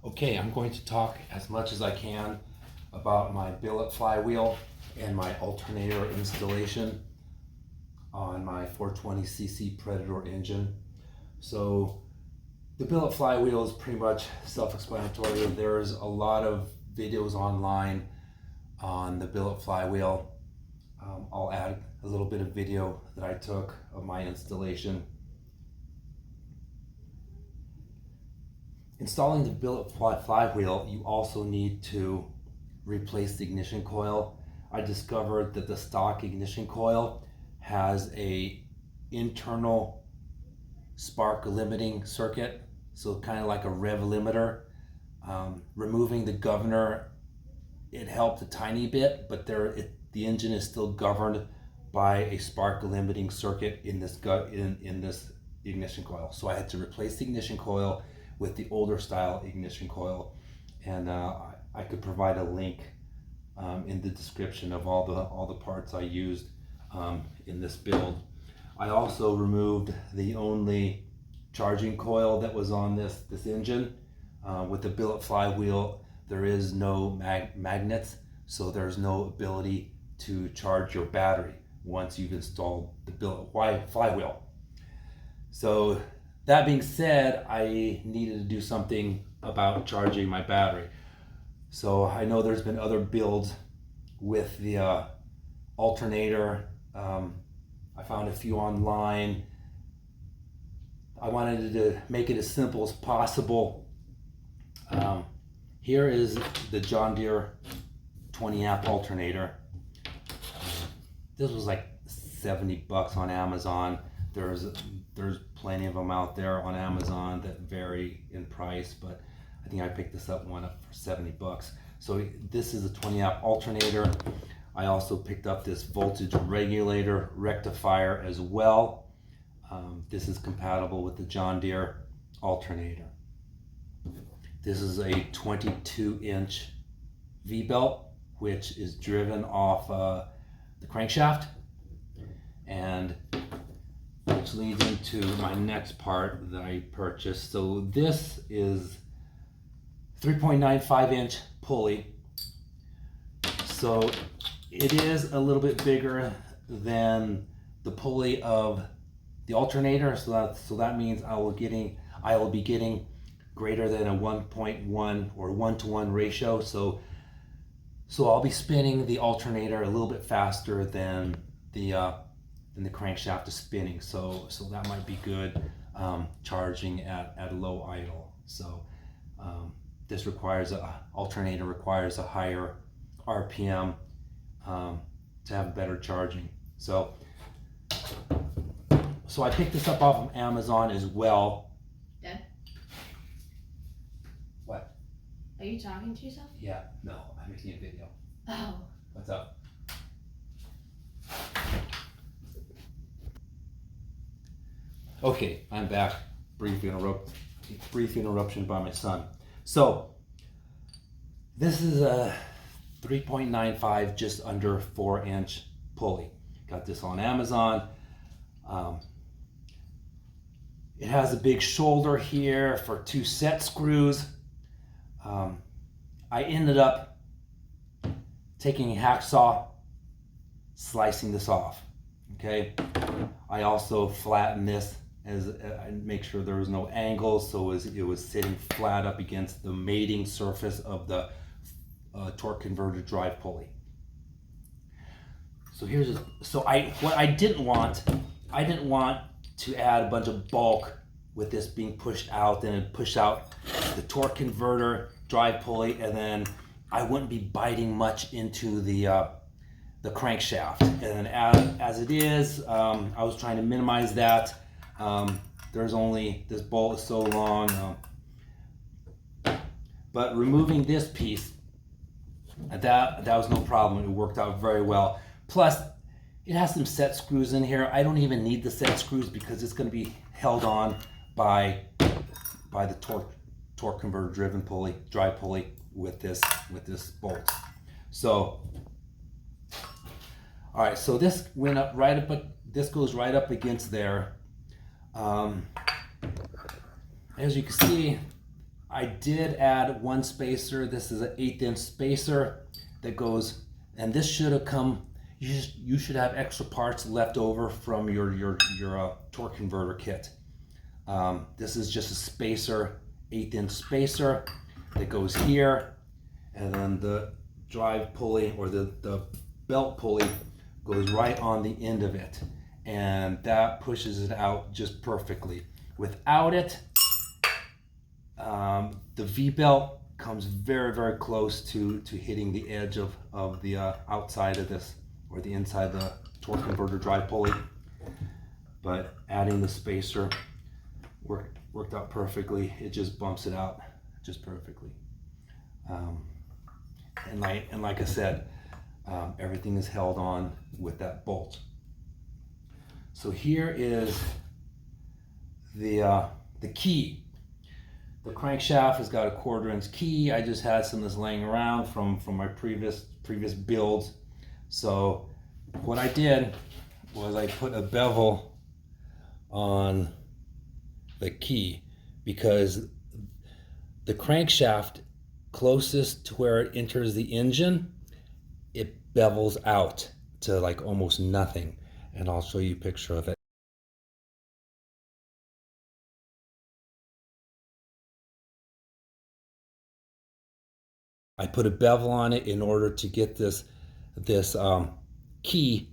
Okay, I'm going to talk as much as I can about my billet flywheel and my alternator installation on my 420cc Predator engine. So the billet flywheel is pretty much self-explanatory. There's a lot of videos online on the billet flywheel. I'll add a little bit of video that I took of my installation. Installing the billet flywheel, you also need to replace the ignition coil. I discovered that the stock ignition coil has a internal spark limiting circuit, so kind of like a rev limiter. Removing the governor, it helped a tiny bit, but the engine is still governed by a spark limiting circuit in this ignition coil. So I had to replace the ignition coil with the older style ignition coil, and I could provide a link in the description of all the parts I used in this build. I also removed the only charging coil that was on this engine. With the billet flywheel, there is no magnets, so there's no ability to charge your battery once you've installed the billet flywheel. So that being said, I needed to do something about charging my battery. So I know there's been other builds with the alternator. I found a few online. I wanted to make it as simple as possible. Here is the John Deere 20 amp alternator. This was like $70 on Amazon. There's plenty of them out there on Amazon that vary in price, but I think I picked this one up for $70. So this is a 20 amp alternator. I also picked up this voltage regulator rectifier as well. This is compatible with the John Deere alternator. This is a 22-inch V-belt, which is driven off the crankshaft, and which leads into my next part that I purchased. So this is 3.95-inch pulley. So it is a little bit bigger than the pulley of the alternator. So that means I will be getting greater than a 1.1 or 1-to-1 ratio. So I'll be spinning the alternator a little bit faster than the crankshaft is spinning. So that might be good charging at a low idle. So this alternator requires a higher RPM to have better charging. So I picked this up off of Amazon as well. Dad? What? Are you talking to yourself? Yeah, no, I'm making a video. Oh. What's up? Okay, I'm back. Brief interruption by my son. So this is a 3.95, just under 4-inch pulley. Got this on Amazon. It has a big shoulder here for 2 set screws. I ended up taking a hacksaw, slicing this off. Okay. I also flattened this as I make sure there was no angles, so it was sitting flat up against the mating surface of the torque converter drive pulley. So what I didn't want to add a bunch of bulk with this being pushed out, then it'd push out the torque converter drive pulley, and then I wouldn't be biting much into the crankshaft. And then as it is, I was trying to minimize that. This bolt is so long, but removing this piece, that was no problem. It worked out very well. Plus, it has some set screws in here. I don't even need the set screws because it's going to be held on by the torque converter drive pulley with this bolt. So, all right. So this went up right up, but this goes right up against there. As you can see, I did add one spacer. This is an 1/8 inch spacer that goes, and this should have come, you should have extra parts left over from your torque converter kit. This is just a spacer, 1/8 inch spacer that goes here, and then the drive pulley or the belt pulley goes right on the end of it, and that pushes it out just perfectly. Without it, the V-belt comes very, very close to hitting the edge of the outside of this, or the inside of the torque converter drive pulley. But adding the spacer worked out perfectly. It just bumps it out just perfectly. And like I said, everything is held on with that bolt. So here is the key. The crankshaft has got a 1/4 inch key. I just had some of this laying around from my previous builds. So what I did was I put a bevel on the key, because the crankshaft closest to where it enters the engine, it bevels out to like almost nothing. And I'll show you a picture of it. I put a bevel on it in order to get this key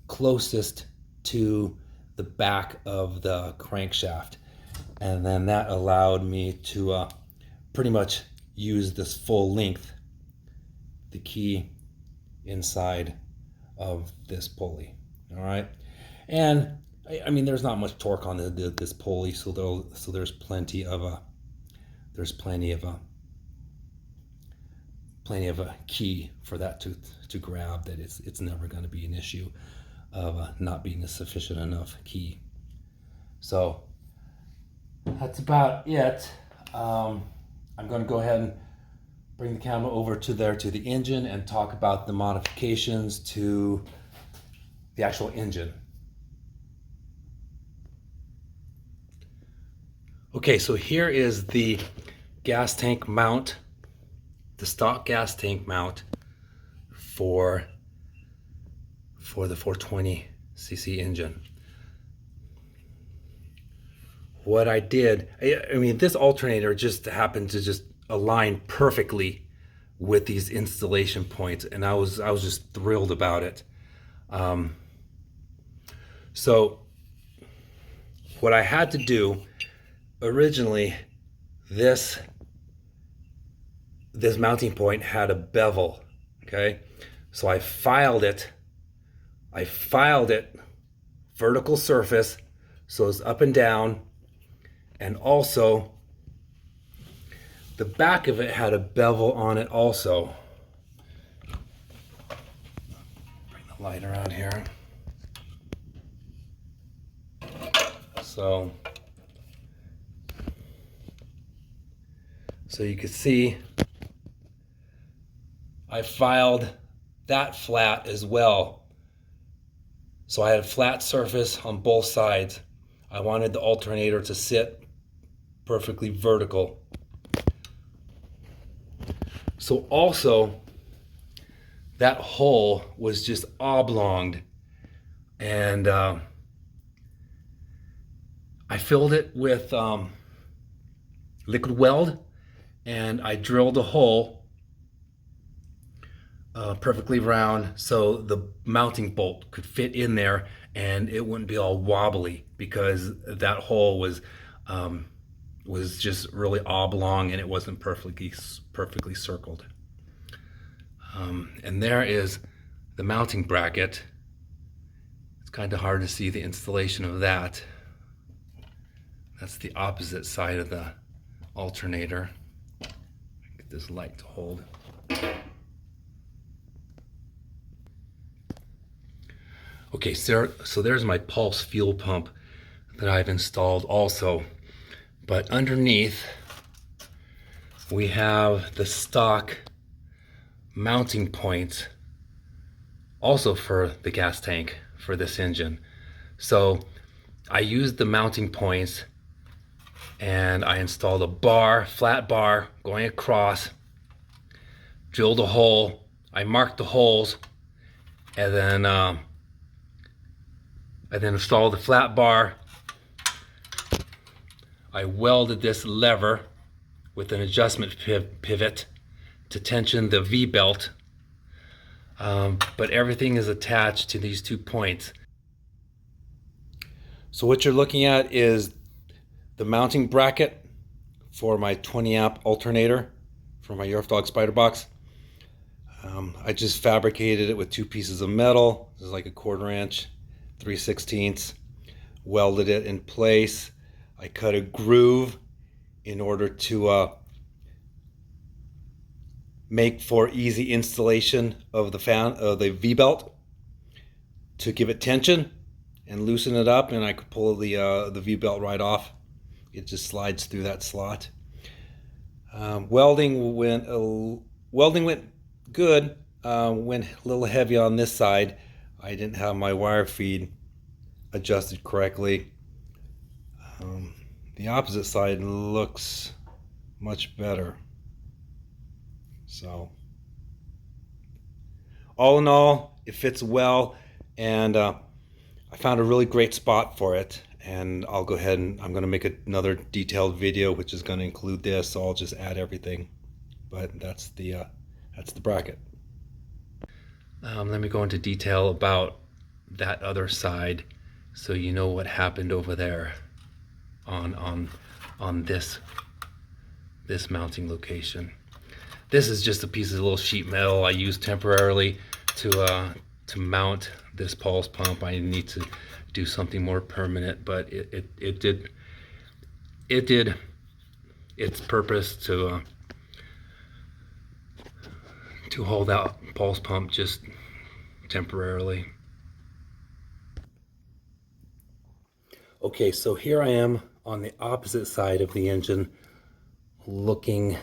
closest to the back of the crankshaft, and then that allowed me to pretty much use this full length, the key inside of this pulley. All right, and I mean there's not much torque on this pulley, so there's plenty of a key for that to grab, that it's never going to be an issue of not being a sufficient enough key. So that's about it. I'm going to go ahead and bring the camera over to the engine and talk about the modifications to the actual engine. Okay, so here is the gas tank mount, the stock gas tank mount for the 420cc engine. What I did, I mean, this alternator just happened to just align perfectly with these installation points, and I was just thrilled about it. So what I had to do originally, this mounting point had a bevel, okay? So I filed it vertical surface, so it's up and down, and also the back of it had a bevel on it also. Bring the light around here. So you can see I filed that flat as well. So I had a flat surface on both sides. I wanted the alternator to sit perfectly vertical. So also, that hole was just oblonged, and I filled it with liquid weld, and I drilled a hole perfectly round so the mounting bolt could fit in there and it wouldn't be all wobbly, because that hole was just really oblong and it wasn't perfectly circled. And there is the mounting bracket. It's kind of hard to see the installation of that. That's the opposite side of the alternator. Get this light to hold. Okay, so there's my pulse fuel pump that I've installed also. But underneath, we have the stock mounting points also for the gas tank for this engine. So I used the mounting points and I installed a bar, flat bar going across, drilled a hole. I marked the holes, and then installed the flat bar. I welded this lever with an adjustment pivot to tension the V-belt, but everything is attached to these 2 points. So what you're looking at is the mounting bracket for my 20 amp alternator for my Yorf Dog spider box. I just fabricated it with 2 pieces of metal. This is like a 1/4 inch, 3/16, welded it in place. I cut a groove in order to make for easy installation of the V-belt, to give it tension and loosen it up, and I could pull the V-belt right off. It just slides through that slot. Welding went good. Went a little heavy on this side. I didn't have my wire feed adjusted correctly. The opposite side looks much better. So all in all, it fits well, and I found a really great spot for it. And I'll go ahead and I'm going to make another detailed video, which is going to include this. So I'll just add everything. But that's the bracket. Let me go into detail about that other side, so you know what happened over there on this mounting location. This is just a piece of little sheet metal I used temporarily to mount this pulse pump. I need to do something more permanent, but it did its purpose to hold that pulse pump just temporarily. Okay, so here I am on the opposite side of the engine, looking.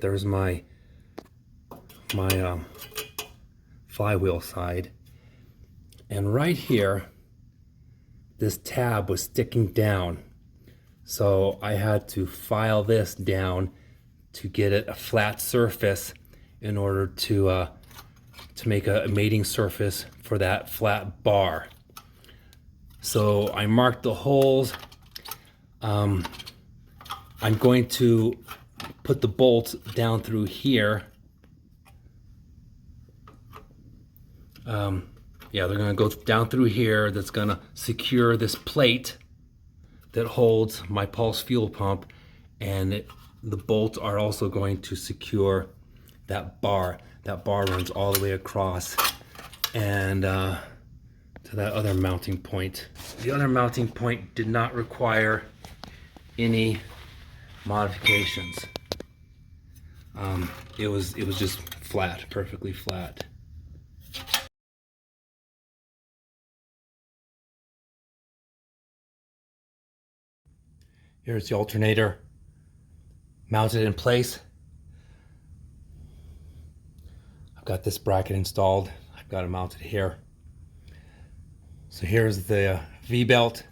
There's my flywheel side, and right here this tab was sticking down, so I had to file this down to get it a flat surface in order to make a mating surface for that flat bar. So I marked the holes. I'm going to put the bolts down through here. Yeah, they're going to go down through here. That's going to secure this plate that holds my pulse fuel pump, and the bolts are also going to secure that bar. That bar runs all the way across and to that other mounting point. The other mounting point did not require any modifications. It was just flat, perfectly flat. Here's the alternator mounted in place. I've got this bracket installed. I've got it mounted here. So here's the V-belt.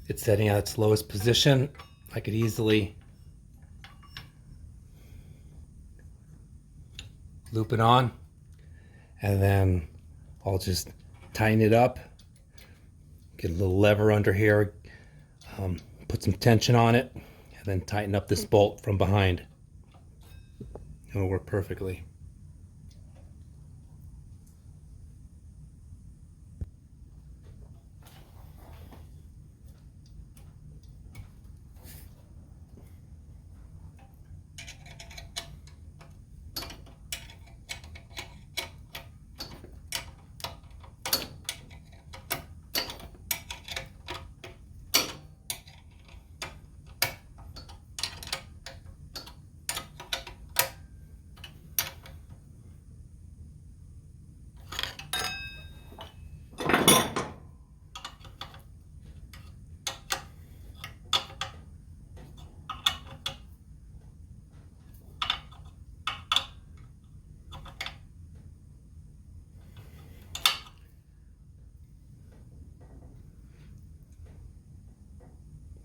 It's setting at its lowest position. I could easily loop it on, and then I'll just tighten it up. Get a little lever under here, put some tension on it, and then tighten up this bolt from behind. It'll work perfectly.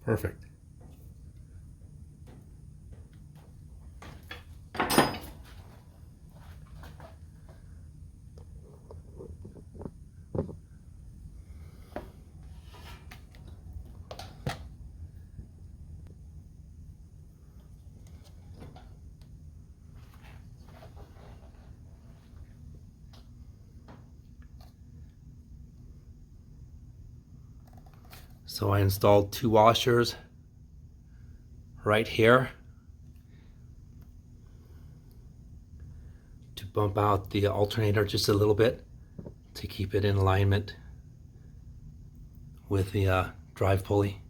Perfect. So I installed 2 washers right here to bump out the alternator just a little bit to keep it in alignment with the drive pulley.